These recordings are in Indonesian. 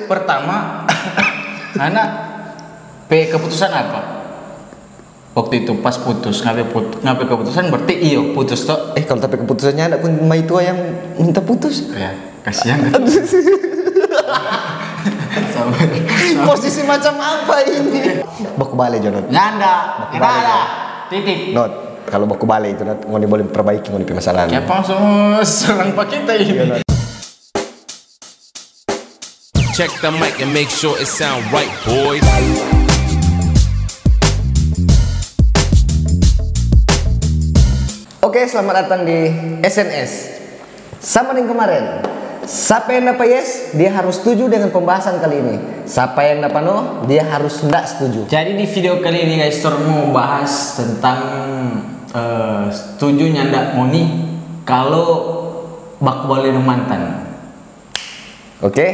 Pertama, anak keputusan apa? Waktu itu pas putus, ngapain keputusan berarti iyo putus toh. Kalau tapi keputusannya anak pun mai tua yang minta putus. Ya, kasihan kan. Posisi macam apa ini? Baku balik Jonot. Nyanda, ada. Titik. Not, kalau baku balik itu Not, ngoni boleh perbaiki ngoni masalah. Ya langsung serang pak kita ini. Check the mic and make sure it sound right, boys. Oke, selamat datang di SNS. Sama dengan kemarin. Siapa yang dapat yes, dia harus setuju dengan pembahasan kali ini. Siapa yang dapat no, dia harus tidak setuju. Jadi di video kali ini guys, Tor mau bahas tentang setuju nyanda Moni kalau bak boleh mantan. Oke,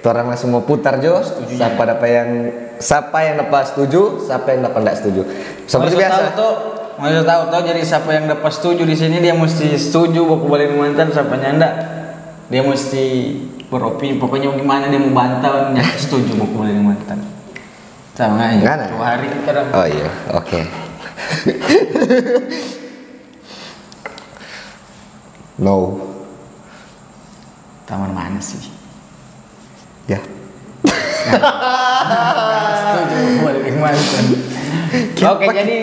orang langsung mau putar Jo. Siapa yang dapat setuju, siapa yang dapat tidak setuju. Seperti biasa. Mau tahu jadi siapa yang dapat setuju di sini dia mesti setuju bak boleh mantan, siapa nyanda dia mesti beropini. Pokoknya gimana dia mau bantah nyanda setuju bak boleh mantan. Sama aja. 2 hari kita. Oh iya, oke. No. Taman mana sih? Ya. Setuju balik mantan. Oke, jadi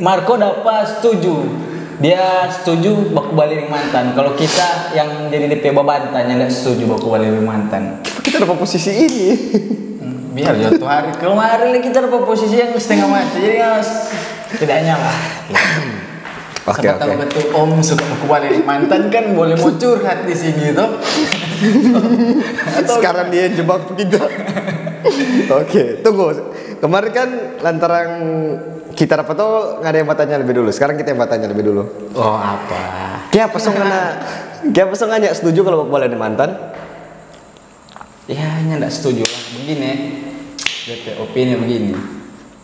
Marco dapat setuju. Dia setuju baku balik mantan. Kalau kita yang jadi DP babantanya nggak setuju baku balik mantan. Kita dapat posisi ini. Biar jatuh hari kemarin kita dapat posisi yang setengah mati. Jadi tidaknya lah. Oke. Tahu betul Om suka baku balik mantan kan boleh mau curhat di sini tuh. Sekarang dia jebak kita. Oke, tunggu. Kemarin kan lantaran kita dapat tuh nggak ada yang bertanya lebih dulu. Sekarang kita yang bertanya lebih dulu. Oh apa? Kayak apa nanya setuju kalau boleh ada mantan? Ya hanya nggak setuju lah. Begini, DP opini begini.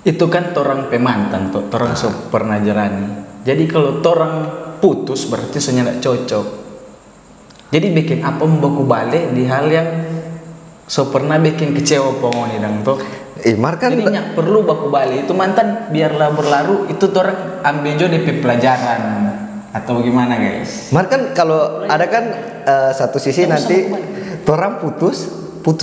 Itu kan torang pemantan, torang so pernah jalani. Jadi kalau torang putus berarti soalnya nggak cocok. Jadi bikin apa membaku balik di hal yang so pernah bikin kecewa pengoni dang tuh. Kan jadi nyak perlu baku balik itu mantan biarlah berlalu itu orang ambil jo DP pelajaran atau gimana guys. Kan kalau ada kan satu sisi ya, nanti orang putus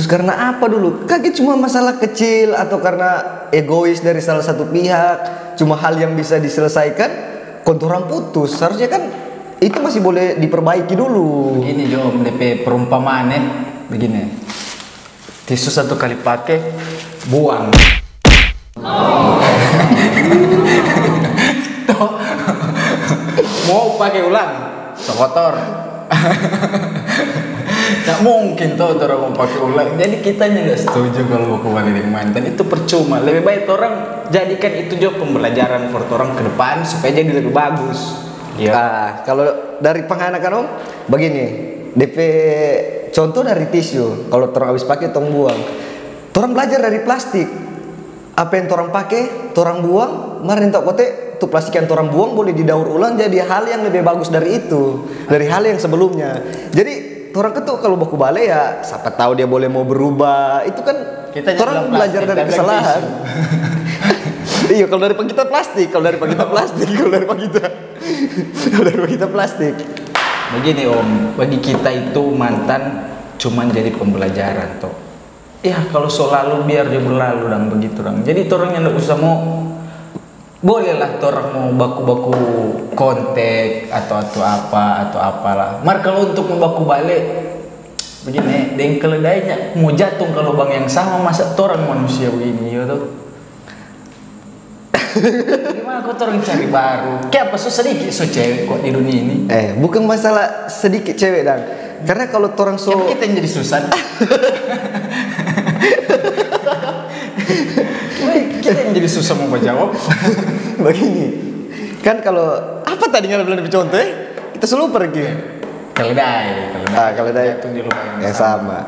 karena apa dulu? Kaget cuma masalah kecil atau karena egois dari salah satu pihak, cuma hal yang bisa diselesaikan. Kalau orang putus seharusnya kan itu masih boleh diperbaiki dulu. Begini Jo, DP perumpamaannya begini. Tisu 1 kali pakai buang. Toh, mau pakai ulang, kotor. Nggak mungkin tuh orang mau pakai ulang. Jadi kita nggak setuju kalau mau kembali dengan mantan itu percuma. Lebih baik orang jadikan itu juga pembelajaran buat orang ke depan supaya jadi lebih bagus. Ya. Kalau dari penganakan Om, begini, DP contoh dari tisu. Kalau orang habis pakai tong buang. Orang belajar dari plastik. Apa yang orang pakai, orang buang. Kemarin tak kote, tuh plastik yang orang buang boleh didaur ulang jadi hal yang lebih bagus dari itu, dari hal yang sebelumnya. Jadi orang ketuk kalau baku balik ya, siapa tahu dia boleh mau berubah. Itu kan kita orang belajar dari kesalahan. Iya, kalau dari kita plastik, kalau dari kita plastik. Begini Om, bagi kita itu mantan cuman jadi pembelajaran toh. Ya kalau selalu biar dia berlalu dan begitu dong. Jadi orang yang nggak usah mau, bolehlah orang mau baku-baku kontak atau apalah. Mar kalau untuk membaku balik begini, dengan keledainya mau jatuh kalau bang yang sama masa orang manusia begini ya tuh. Gimana kok orang cari baru? Kayak apa sedikit cewek kok di dunia ini? Bukan masalah sedikit cewek dan karena kalau orang kita yang jadi susah. Kita yang jadi susah mau jawab. Begini, kan kalau apa tadi nggak boleh contoh kita selalu pergi. Keledai itu di rumah yang sama.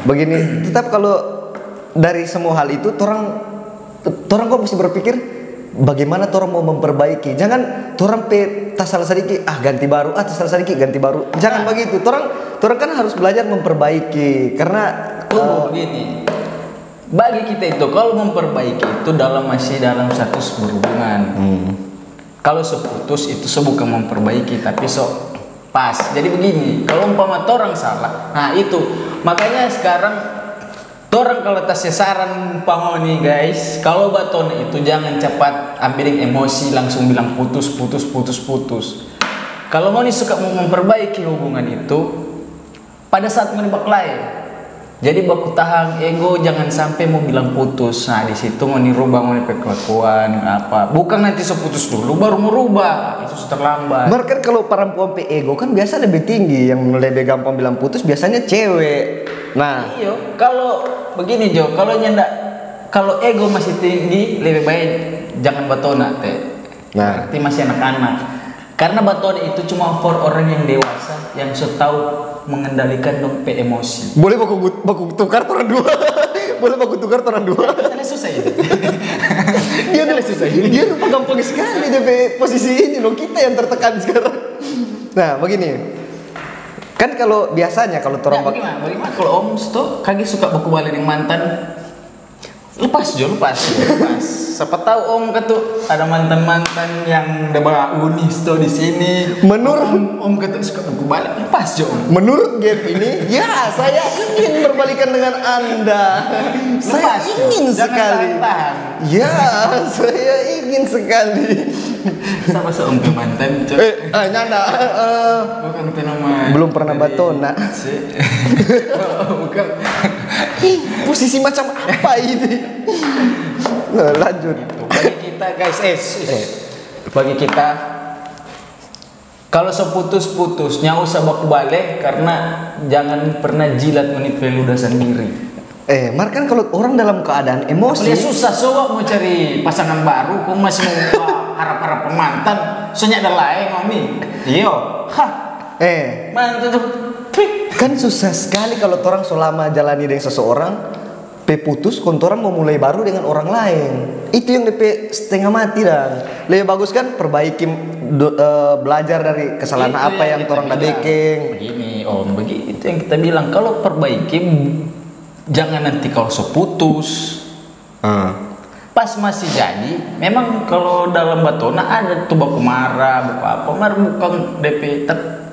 Begini, tetap kalau dari semua hal itu orang kok mesti berpikir bagaimana orang mau memperbaiki. Jangan orang tas salah sedikit ganti baru, tas salah sedikit ganti baru. Jangan begitu. Orang kan harus belajar memperbaiki karena begini. bagi kita itu kalau memperbaiki itu masih dalam status berhubungan. Kalau seputus itu bukan memperbaiki tapi pas. Jadi begini, kalau umpama orang salah, nah itu makanya sekarang orang kalau tasnya saran pangoni guys, kalau baton itu jangan cepat ambilin emosi langsung bilang putus. Kalau mau suka mau memperbaiki hubungan itu pada saat menembak lain. Jadi baku tahan ego, jangan sampai mau bilang putus. Nah di situ mau dirubah mau kelakuan apa. Bukan nanti seputus dulu baru mau rubah, itu terlambat. Bahkan kalau perempuan ego kan biasa lebih tinggi, yang lebih gampang bilang putus biasanya cewek. Nah, iyo, kalau begini Jo, kalau ego masih tinggi lebih baik jangan batona teh. Nah, berarti masih anak-anak. Karena batona itu cuma for orang yang dewasa yang tahu mengendalikan emosi. Boleh baku tukar orang dua. Boleh baku tukar orang dua. Karena susah itu. Dia udah susah. Dia udah gampang sekali DP posisi ini loh, kita yang tertekan sekarang. Nah, begini. Kan kalau biasanya kalau orang bagaimana kalau Om tuh kagak suka baku balik dengan mantan? Lepas. Siapa tahu Om kata ada mantan yang udah bawa unis tuh di sini. Menurut Om kata suka baku balik, lepas Jo. Menurut game ini, ya saya ingin berbalikan dengan Anda. Saya ingin sekali. Ya, saya ingin sekali. Sama Om ke mantan. Nyanda. Bukan nama. Belum pernah batona. Bukan. Posisi macam apa ini? Nah, lanjut. Bagi kita guys, bagi kita kalau seputus-putus nyawa usah baku balik karena jangan pernah jilat menit peluda sendiri. Mar kan kalau orang dalam keadaan emosi susah mau cari pasangan baru, kok masih mau harap-harap mantan, soalnya ada lain mami. Iyo, mantan tuh. Kan susah sekali kalau orang selama jalani dengan seseorang putus, kontoran mau mulai baru dengan orang lain. Itu yang DP setengah mati dan lebih bagus kan perbaiki belajar dari kesalahan itu apa yang orang bikin. Begini Om, begitu yang kita bilang kalau perbaiki jangan nanti kalau seputus. Pas masih jadi, memang kalau dalam batona ada tuh baku marah, bukan DP.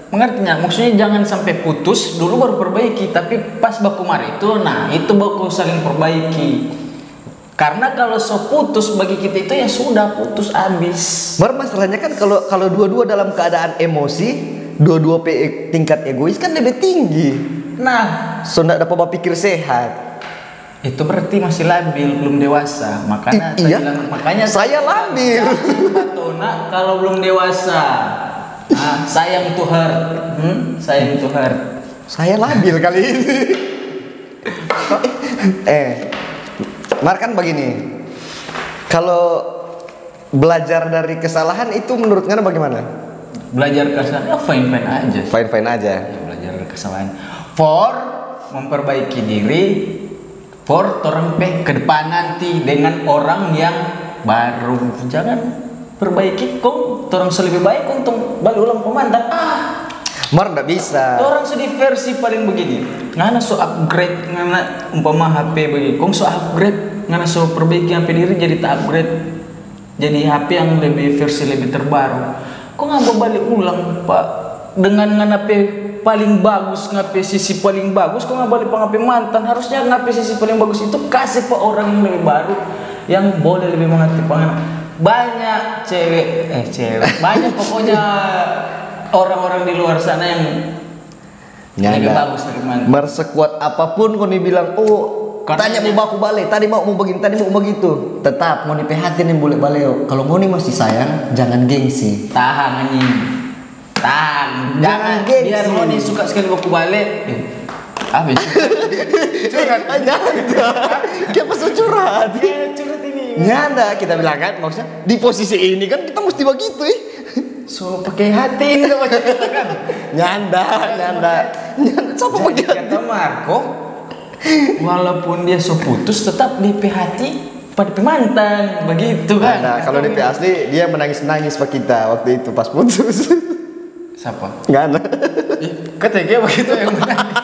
Mengertinya, maksudnya jangan sampai putus dulu baru perbaiki, tapi pas baku marah itu, nah itu baku saling perbaiki. Karena kalau putus bagi kita itu ya sudah putus habis. Masalahnya kan kalau dua-dua dalam keadaan emosi, dua-dua tingkat egois kan lebih tinggi. Nah, nggak dapat berpikir sehat. Itu berarti masih labil, belum dewasa. Makanya saya labil. Batona kalau belum dewasa. Sayang to heart. Sayang to heart. Saya labil kali ini. Kan begini. Kalau belajar dari kesalahan itu menurut Ngana bagaimana? Belajar kesalahan fine aja. Fine aja. Ya, belajar dari kesalahan. For memperbaiki diri, for orang ke depan nanti dengan orang yang baru. Jangan perbaiki kok orang lebih baik untuk balik ulang pemantan. Nggak bisa. Orang sedih versi paling begini. Ngana upgrade, ngana umpama HP bagi kong upgrade, ngana perbaiki HP diri jadi tak upgrade. Jadi HP yang versi lebih terbaru. Kok nggak balik ulang Pak? Dengan ngana HP paling bagus, ngapain sisi paling bagus, kok nggak balik HP mantan? Harusnya ngapain sisi paling bagus itu kasih Pak orang yang lebih baru, yang boleh lebih mengerti pangan. Banyak cewek banyak pokoknya orang-orang di luar sana yang lebih bagus dari mantan. Sekuat apapun kau dibilang tanya mau baku balik, tadi mau begini, tadi mau begitu, tetap mau dipehatin yang boleh balik. Kalau mau nih masih sayang, jangan gengsi. Tahan anjing, jangan gengsi. Biar mau nih suka sekali baku balik. Curhat aja. Kita pasal curhat. Curhat ini. Nyanda kita bilang kan, maksudnya di posisi ini kan kita mesti begitu pakai hati ini sama kita kan. Nyanda. Siapa pakai hati? Kata Marco, walaupun dia putus tetap di hati pada mantan, begitu kan. Nah, kalau DP asli dia menangis pak kita waktu itu pas putus. Siapa? Ngana. Katanya begitu yang menangis.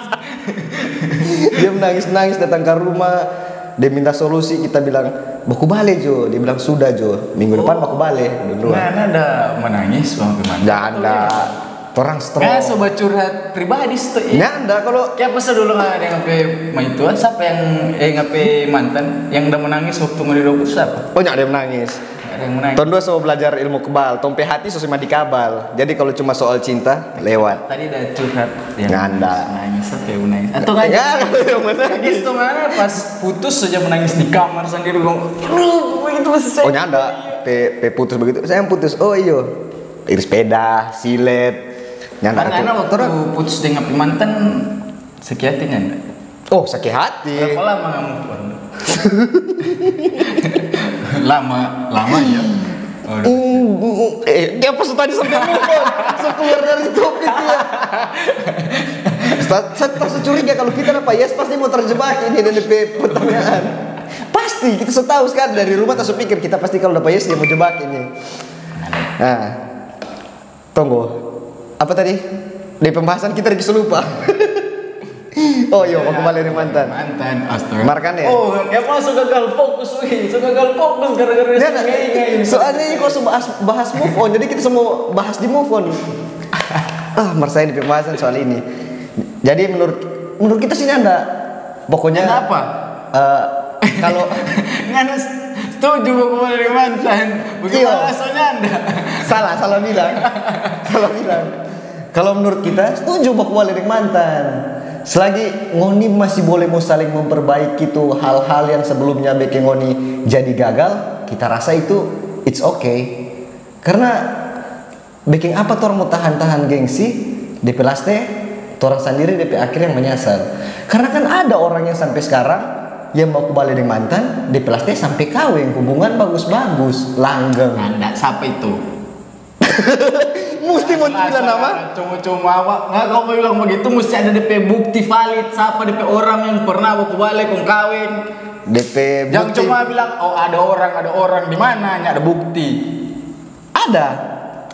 Dia menangis datang ke rumah. dia minta solusi, kita bilang baku balik Jo, dia bilang sudah Jo, minggu depan baku balik. Nggak ada menangis bang gimana? Nggak ada, orang strong. Nggak sobat curhat pribadi tuh. Nggak ada kalau kayak pas dulu nggak ada yang ngapain maituan, siapa yang ngapain mantan yang udah menangis waktu mau didobut siapa? oh nggak ada yang menangis. Nggak ada yang menangis. Tahun 2 saya belajar ilmu kebal, tompe hati sosima dikabal. Jadi kalau cuma soal cinta lewat. Tadi ada curhat yang Nggak ada. menangis, siapa yang menangis? Atau nggak? Nggak ada yang menangis. Menangis tuh mana pas putus saja menangis di kamar sendiri bang. Begitu masih Oh nggak ada, pe putus begitu. Saya yang putus. Oh iyo, iris sepeda, silet. Nggak ada. Karena waktu putus dengan mantan sakit hatinya enggak? Oh sakit hati. Berapa lama nggak move on? lama ya. Dia pas tadi sampai move on, so keluar dari topik dia. Saya terus curiga kalau kita apa yes pasti mau terjebak ini dari pertanyaan. Pasti kita sudah tahu sekali dari rumah tak pikir kita pasti kalau dapat yes dia mau jebak ini. Nah, tunggu. Apa tadi? Di pembahasan kita lupa. Oh iya, mau kembali dari mantan. Mantan, astaga. Markan ya? Oh, ya masuk gagal fokus, gagal fokus gara-gara ini. Soalnya ini kok bahas move on, jadi kita semua bahas di move on. Marsain di pembahasan soal ini. Jadi menurut kita sini Anda, pokoknya. Kenapa? Kalau nggak setuju mau kembali dari mantan, bagaimana alasannya Anda? Salah bilang. Kalau menurut kita setuju mau kembali dari mantan. Selagi ngoni masih boleh mau saling memperbaiki tuh hal-hal yang sebelumnya bikin ngoni jadi gagal, kita rasa itu it's okay. Karena bikin apa tuh orang mau tahan gengsi, DP laste, orang sendiri DP akhirnya yang menyasar. Karena kan ada orang yang sampai sekarang yang mau kembali dengan mantan, DP laste sampai kawin, hubungan bagus-bagus, langgeng. Anda siapa itu? Mesti mau bilang nama? Cuma awak nggak kau bilang begitu mesti ada DP bukti valid siapa DP orang yang pernah baku balik kong kawin. DP bukti. Jangan cuma bilang oh ada orang di mana nggak ada bukti. Ada.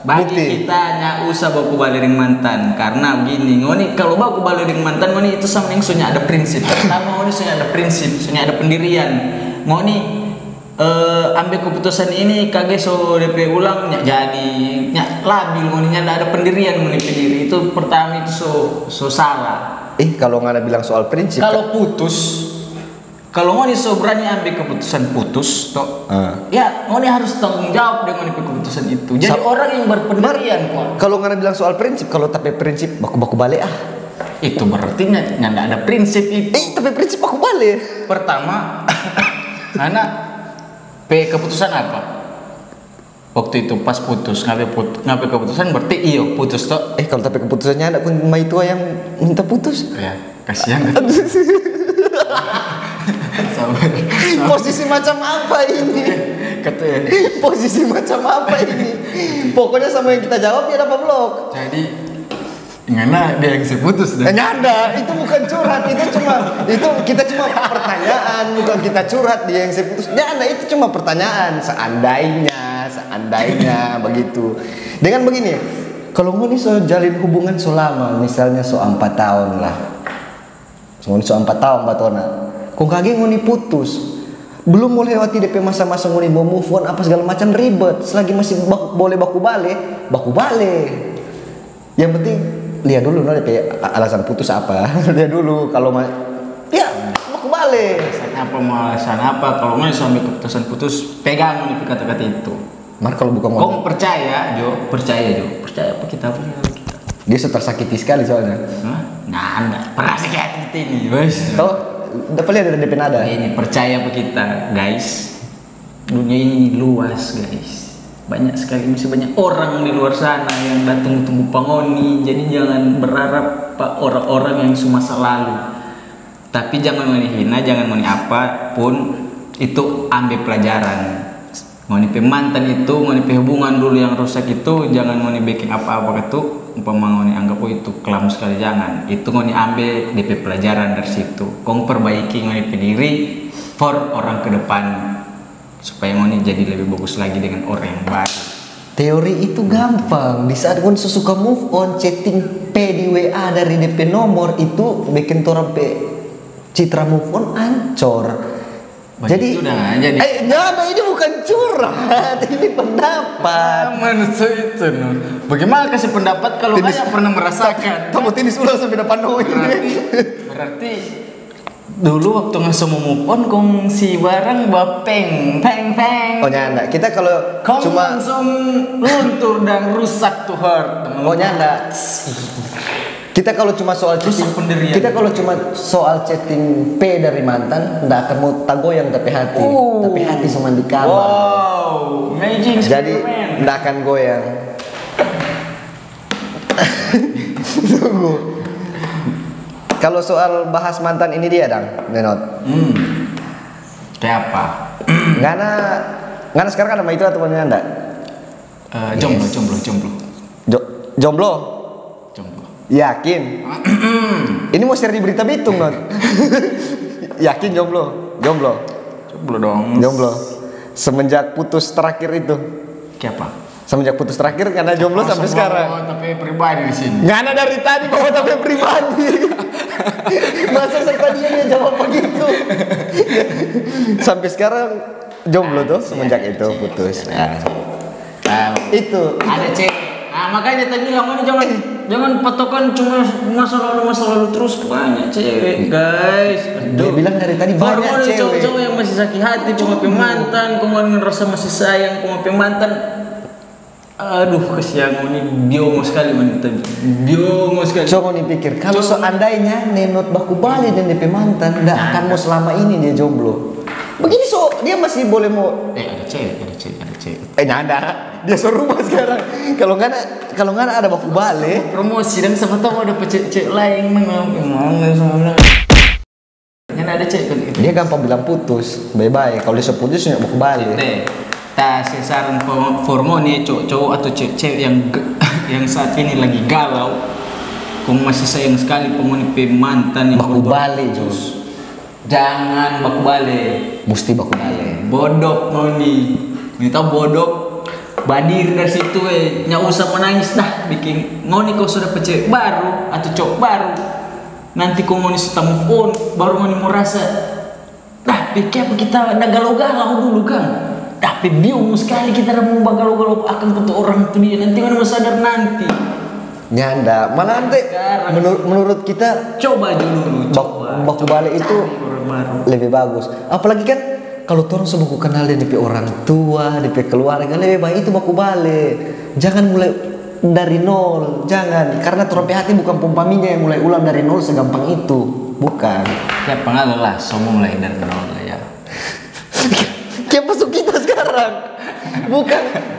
Bagi Bukti. kita nggak usah baku balik dengan mantan karena begini ngoni kalau baku balik dengan mantan ngoni itu sama yang sunya ada prinsip. Pertama ngoni sunya ada prinsip, sunya ada pendirian. Ngoni ambil keputusan ini kage so DP ulang nyak jadi nyak labil ngoni nyak ada pendirian ngoni pendiri itu pertama itu so salah. Kalau nggak ada bilang soal prinsip. Kalau putus, kalau ngoni so berani ambil keputusan putus, toh, ya ngoni harus tanggung jawab dengan keputusan itu. Jadi orang yang berpendirian kok. Kalau nggak ada bilang soal prinsip, kalau tapi prinsip baku balik Itu berarti nyak ada prinsip itu. Tapi prinsip baku balik. Pertama, anak keputusan apa? Waktu itu pas putus, ngapain keputusan berarti iyo putus toh. Kalau tapi keputusannya ada pun mai tua yang minta putus. Ya, kasihan. Posisi macam apa ini? Katanya. Posisi macam apa ini? Pokoknya sama yang kita jawab dia dapat blok. Jadi ngana dia yang seputus dah. Nyanda, itu bukan curhat, itu kita cuma pertanyaan, bukan kita curhat dia yang seputus. Nyanda, itu cuma pertanyaan, seandainya begitu. Dengan begini, kalau ngoni so jalin hubungan selama, misalnya so 4 tahun lah. Ngoni so 4 tahun batona. Kung kage ngoni putus. Belum mau lewati DP masa-masa ngoni mau move on apa segala macam ribet. Selagi masih boleh baku balik. Yang penting lihat dulu DP alasan putus apa. Lihat dulu kalau ya baku balik. Alasan apa? Kalau ngoni sampai keputusan putus, pegang ngoni kata-kata itu. Kalau bukan ngoni. Kau percaya apa kita? Dia tersakiti sekali soalnya. Nggak pernah sakit ini, guys. Dapat lihat dari DP nada. Ini percaya apa kita, guys? Dunia ini luas, guys. Banyak sekali masih banyak orang di luar sana yang datang tunggu pangoni. Jadi jangan berharap pak orang-orang yang semasa lalu. Tapi jangan menghina, jangan apapun itu ambil pelajaran. Ngoni mantan itu, ngoni hubungan dulu yang rusak itu, jangan ngoni bikin apa-apa itu. Umpama ngoni anggap itu kelam sekali, jangan. Itu ngoni ambil DP pelajaran dari situ. Kong perbaiki ngoni diri for orang ke depan supaya ngoni jadi lebih bagus lagi dengan orang yang baru. Teori itu gampang. Di saat ngoni sesuka move on, chatting P di WA dari DP nomor itu bikin orang citra move on ancor. Jadi, jadi nyanda ini bukan curhat, ini pendapat. manusia itu no. Bagaimana kasih pendapat kalau banyak pernah merasakan? Kamu tinis ulang sampai depan noi. Berarti dulu waktu nggak mau move on kong si barang bapeng peng. Oh nyanda, kita kalau Kong cuma langsung luntur dan rusak tuh heart. oh nyanda. Kita kalau cuma soal chatting, pendirian. kita kalau cuma soal chatting P dari mantan, nggak akan mau tagoyang tapi hati, tapi hati cuma di kamar. Wow, magic Jadi experiment. nggak akan goyang. Tunggu. Kalau soal bahas mantan ini dia dang, Denot. Kayak apa? Ngana sekarang ada sama itu atau punya anda? Jomblo. Jomblo. Jomblo. Yakin? Ini mau share di berita Bitung, Not. Yakin jomblo? Jomblo dong. Jomblo. Semenjak putus terakhir itu. Kayak apa? Semenjak putus terakhir karena jomblo sampai sekarang. Tapi pribadi di sini. Nggak ada dari tadi bawa tapi pribadi. Masa serta dia jawab begitu. Sampai sekarang jomblo tuh semenjak itu putus. Itu Ada cewek. Nah, makanya tadi bilang mana jangan patokan cuma masa lalu terus, banyak cewek, guys. dia bilang dari tadi banyak cewek. Cowok-cowok yang masih sakit hati cuma mantan, kemudian ngerasa masih sayang cuma mantan. Aduh, kesian ini biomo sekali wanita. Biomo sekali. Coba nih pikir, kalau seandainya Nenot baku balik dan DP mantan, nggak akan mau selama ini dia jomblo. Begini dia masih boleh mau. Ada cewek. Nyanda, dia suruh rumah sekarang. Kalau nggak ada baku balik. Promosi dan siapa tahu ada cewek lain Kan ada cewek. Dia gampang bilang putus, bye-bye. Kalau dia putus nggak baku balik. Saya saran formo nih cowok atau cewek yang saat ini lagi galau, kamu masih sayang sekali penghuni mantan yang baku balik Jos. Jangan baku balik, mesti baku balik. Bodok noni, kita bodok badir dari situ nggak usah menangis dah, bikin ngoni kau sudah cewek baru atau cowok baru, nanti kau ngoni sudah move on baru ngoni mau rasa dah pikir apa kita ada galau-galau dulu kan. Tapi bingung sekali kita mau galau-galau akan ketemu orang itu dia nanti mana mau sadar nanti. Nyanda, malah nanti menurut kita coba dulu baku balik itu lebih bagus. Apalagi kan kalau orang sudah kenal DP orang tua, DP keluarga lebih baik itu baku balik. Jangan mulai dari nol, jangan, karena orang hati bukan pompaminya yang mulai ulang dari nol segampang itu, bukan. Ya pengaruh lah, semua mulai dari nol ya. Kayak masuk kita sekarang.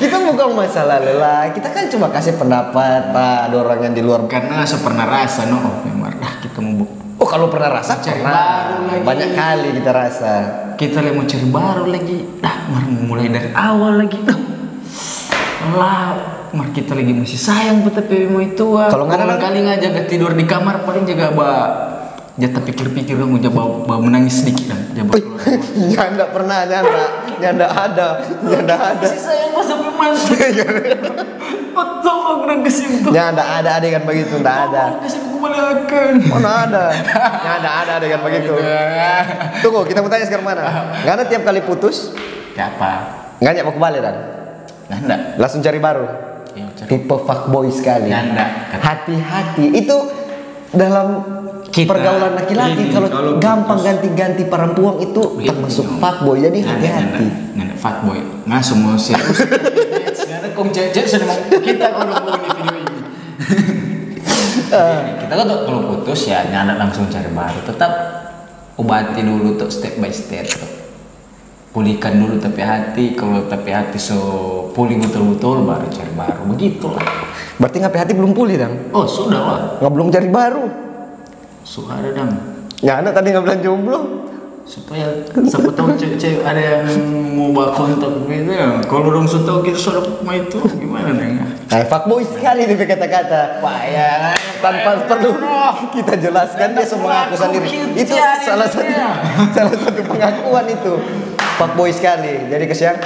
Kita bukan masalah lelah. Kita kan cuma kasih pendapat, Pak, ada orang yang di luar. Karena saya pernah rasa memang kita mau. Oh, kalau pernah rasa cari pernah. Baru lagi. Banyak kali kita rasa. Kita mau cari baru lagi. Mulai dari awal lagi. Mari kita lagi masih sayang tapi mau itu. Kalau nggak kali nggak jaga tidur di kamar paling jaga jatah pikir-pikir dong, bawa menangis sedikit kan. Nyanda pernah, nyanda ada. Masih sayang pas sampai mantan. Betul aku udah kesimpulan. Nyanda ada adegan begitu, nggak ada. Mana ada? Nyanda ada adegan begitu. Tunggu, kita mau tanya sekarang mana? Nyanda tiap kali putus? Siapa? Nggak nyak mau kembali dan? Nyanda. Langsung cari baru. Tipe fuckboy sekali. Nyanda. Hati-hati itu dalam pergaulan laki-laki kalau gampang ganti-ganti perempuan itu termasuk fuckboy. Jadi hati-hati. Nggak fuckboy. Nggak semua sih. Sekarang kong cek sudah mau kita kalau mau di video ini. Kita kan kalau putus ya nyanda langsung cari baru. Tetap obati dulu tuh step by step. Pulihkan dulu tapi hati. Kalau tapi hati pulih betul-betul baru cari baru. Begitulah. Berarti ngapain hati belum pulih dong? Oh sudah lah. Nggak belum cari baru. Suka ada dong. Ya anak tadi nggak bilang jomblo. Supaya siapa tahu cewek ada yang mau bawa kontak gitu ya. Kalau dong sudah tahu kita sudah mau itu gimana dong? Fuckboy sekali nih kata-kata. Payah. Tanpa perlu kita jelaskan dia semua mengaku sendiri. Itu salah satu pengakuan itu. Fuckboy sekali. Jadi kesian.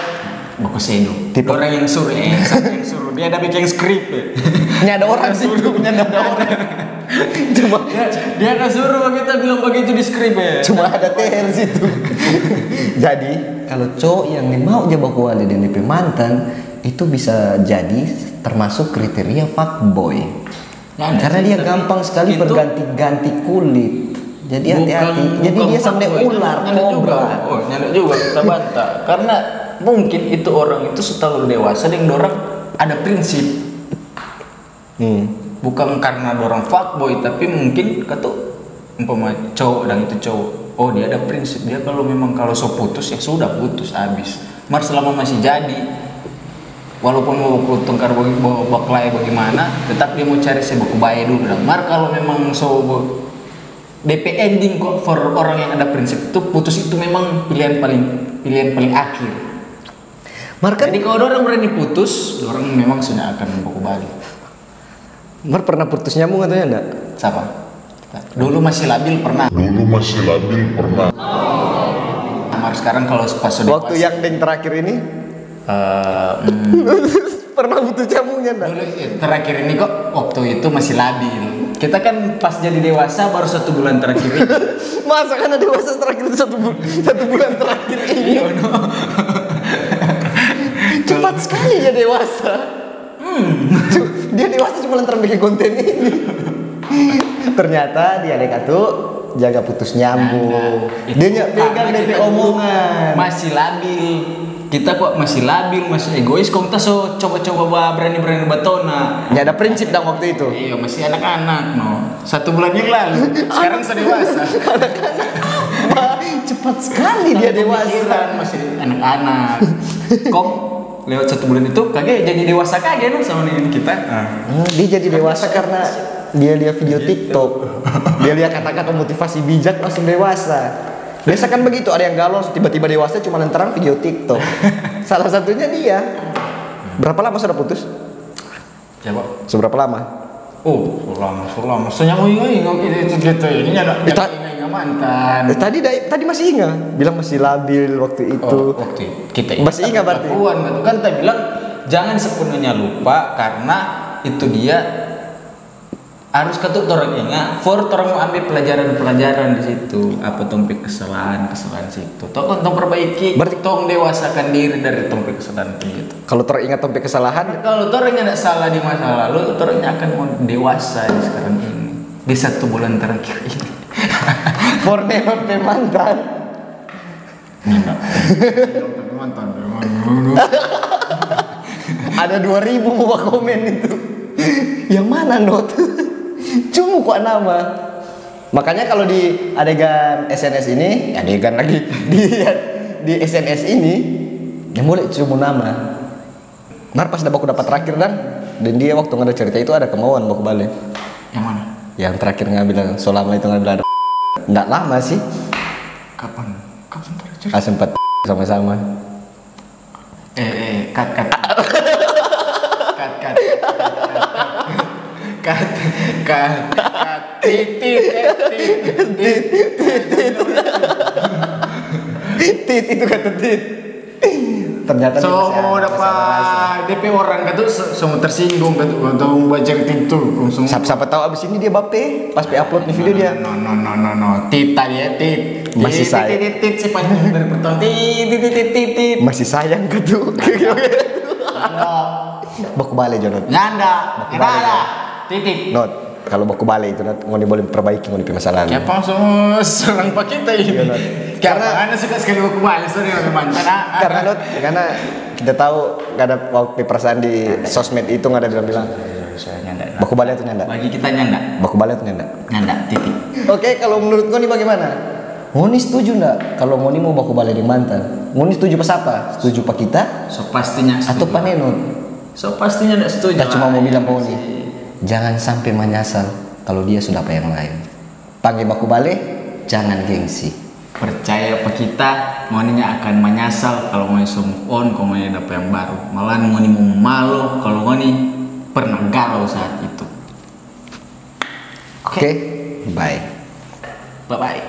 Baku sedo. Tipe orang yang suruh, dia ada bikin skrip. Nyada orang sih, nyada orang. Cuma Dia ada suruh kita bilang begitu di skrip ya. cuma ada TR situ. Jadi kalau cowok yang mau aja baku wali dan DP mantan itu bisa jadi termasuk kriteria fuckboy. Karena dia gampang sekali berganti-ganti kulit. Jadi hati-hati. Jadi dia sampai ular, kobra. Oh, nyanda juga kita bantah. Karena mungkin itu orang itu setelah dewasa dan orang ada prinsip. Bukan karena orang fuckboy, tapi mungkin kata umpama cowok dan itu cowok. Oh, dia ada prinsip. Dia kalau memang kalau so putus ya sudah putus habis. Mar selama masih jadi, walaupun mau tengkar baklai bagaimana, tetap dia mau cari sebuah bayi dulu. Dan mar kalau memang so DP ending kok for orang yang ada prinsip itu putus itu memang pilihan paling akhir. Markan, Jadi kalau orang berani putus, orang memang sudah akan baku balik. Mar pernah putus nyambung atau enggak? Siapa? Dulu masih labil pernah. Mar sekarang kalau pas sudah Waktu yang deng terakhir ini pernah putus nyambungnya enggak? dulu terakhir ini kok waktu itu masih labil. Kita kan pas jadi dewasa baru 1 bulan terakhir ini. Masa kan ada dewasa terakhir itu 1 bulan terakhir ini? Cepat sekali ya dewasa. Dia dewasa cuma lantaran bikin konten ini. Ternyata dia adek tuh jaga putus nyambung. Dia pegang DP omongan. Masih labil. Kita kok masih labil, masih egois. Kok kita so coba-coba berani-berani batona. Ya ada prinsip dong waktu itu. Iya, masih anak-anak no. 1 bulan yang lalu. Sekarang sudah dewasa. Wah, cepat sekali dia dewasa. Masih anak-anak. Kok lewat 1 bulan itu kagak jadi dewasa kagak no sama dengan kita. Dia jadi dewasa karena dia lihat video TikTok. Dia lihat kata-kata motivasi bijak langsung dewasa. Biasa kan begitu, ada yang galau tiba-tiba dewasa cuma lantaran video TikTok. Salah satunya dia. Berapa lama sudah putus? Coba. Seberapa lama? Oh, lama. Soalnya mau gitu ini ada mantan. Tadi masih ingat, bilang masih labil waktu itu. Oh, waktu kita masih ingat berarti. Kan kita bilang jangan sepenuhnya lupa karena itu dia harus ketut orang ingat. For orang mau ambil pelajaran di situ. Apa topik kesalahan situ. Tong perbaiki. Berarti tong dewasakan diri dari topik kesalahan itu. Kalau teringat topik kesalahan, Kalau orangnya tidak salah di masa lalu, orangnya akan mau dewasa di sekarang ini. Di 1 bulan terakhir ini. for never pay mantan. Ada 2000 mau komen itu. Yang mana Not? Cuma kok nama. Makanya kalau di adegan SNS ini, adegan lagi di SNS ini, yang boleh cuma nama. Mar pas baku dapat terakhir dan dia waktu nggak ada cerita itu ada kemauan baku balik. Yang mana? Yang terakhir nggak bilang selama itu nggak bilang ada. Nggak lama sih. Kapan terakhir? Sempat sama-sama. Tit itu kata tit. Ternyata so dapat DP orang kata semua tersinggung kata untuk baca itu siapa tahu abis ini dia bape pas upload nih video dia. No. Tit tadi ya tit. Masih sayang. Tit sepanjang dari pertama tit. Masih sayang gitu. Baku balik Jonot. Nyanda. Titik. Not. Kalau baku balik itu ngoni boleh perbaiki ngoni permasalahan. Ya langsung serang pak kita ini. Karena anda suka sekali baku balik sorry mantan. Karena kita tahu gak ada waktu perasaan di sosmed itu nggak ada bilang-bilang. Nyanda. Baku balik itu nyanda. Bagi kita nyanda. Baku balik itu nyanda. Nyanda titik. Oke, kalau menurut ngoni bagaimana? Ngoni setuju nggak kalau ngoni mau baku balik di mantan? Ngoni setuju pas apa? Setuju pak kita? So pastinya setuju. Atau panenut? So pastinya tidak setuju. Kita cuma mau bilang ngoni. Jangan sampai menyesal kalau dia sudah apa yang lain. Panggil baku balik, jangan gengsi. Percaya apa kita, ngoninya akan menyesal kalau ngoni move on, kalau ngoni dapat yang baru. Malah ngoni mau malu kalau ngoni pernah galau saat itu. Oke, bye. Bye.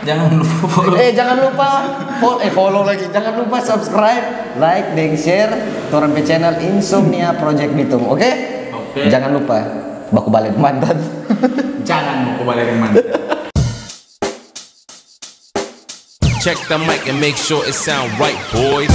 Jangan lupa follow. Jangan lupa follow lagi. Jangan lupa subscribe, like, dan share Toran channel Insomnia Project Bitung. Oke? Jangan lupa baku balik mantan. Jangan mau kembali mantan. Check the mic and make sure it sound right, boys.